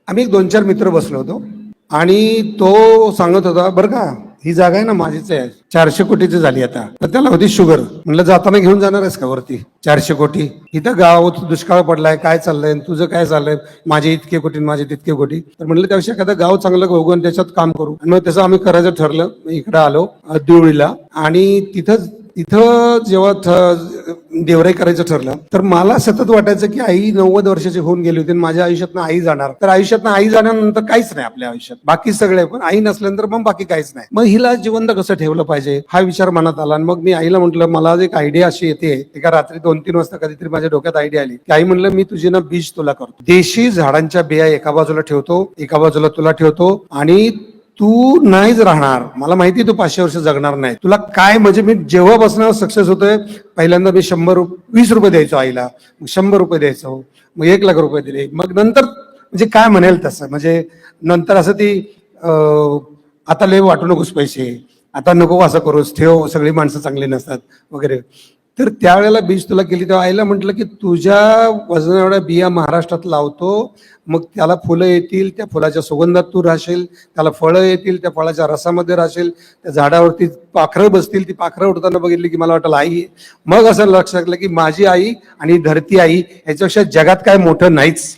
आम्ही एक 2-4 मित्र बसलो होतो आणि तो सांगत होता, बरं का ही जागा आहे ना माझीच आहे, 400 कोटीची झाली आता. तर त्याला होती शुगर. म्हणलं जाताना घेऊन जाणार आहेस का वरती 400 कोटी? इथं गाव दुष्काळ पडलाय, काय चाललंय, तुझं काय चाललंय, माझे इतके कोटी माझे तितके कोटी. तर म्हणलं त्यापेक्षा एखादं गाव चांगलं बघू आणि त्याच्यात काम करू. आणि मग त्याचं आम्ही करायचं ठरलं. इकडं आलो देवळीला आणि तिथं जेव्हा देवराई करायचं ठरलं तर मला सतत वाटायचं की आई 90 वर्षाची होऊन गेली होती, माझ्या आयुष्यातनं आई जाणार. तर आयुष्यातनं आई जाण्यानंतर काहीच नाही आपल्या आयुष्यात, बाकी सगळे, पण आई नसल्यानंतर मग बाकी काहीच नाही. मग हिला जिवंत कसं ठेवलं पाहिजे हा विचार मनात आला. आणि मग मी आईला म्हटलं, मला एक आयडिया अशी येते. एका रात्री 2-3 वाजता कधीतरी माझ्या डोक्यात आयडिया आली की आई, म्हणलं मी तुझी ना बीज तुला करतो, देशी झाडांच्या बिया एका बाजूला ठेवतो, एका बाजूला तुला ठेवतो, आणि तू नाहीच राहणार. मला माहिती तू 500 वर्ष जगणार नाही. तुला काय म्हणजे मी जेव्हापासून सक्सेस होतोय, पहिल्यांदा मी 20 रुपये द्यायचो आईला, मग 100 रुपये द्यायचो, मग 1 लाख रुपये दिले, मग नंतर म्हणजे काय म्हणेल तसं, म्हणजे नंतर असं ती आता लय वाटू नकोस पैसे, आता नको असं करूस, ठेव, सगळी माणसं चांगली नसतात वगैरे. तर त्यावेळेला बीज तुला केली तेव्हा आईला म्हटलं की तुझ्या वजना एवढ्या बिया महाराष्ट्रात लावतो, मग त्याला फुलं येतील, त्या फुलाच्या सुगंधात तू राहशील, त्याला फळं येतील, त्या फळाच्या रसामध्ये राहशील, त्या झाडावरती पाखरं बसतील, ती पाखरं उडताना बघितली की मला वाटलं आई. मग असं लक्षात आलं की माझी आई आणि धरती आई ह्याच्यापेक्षा जगात काय मोठं नाहीच.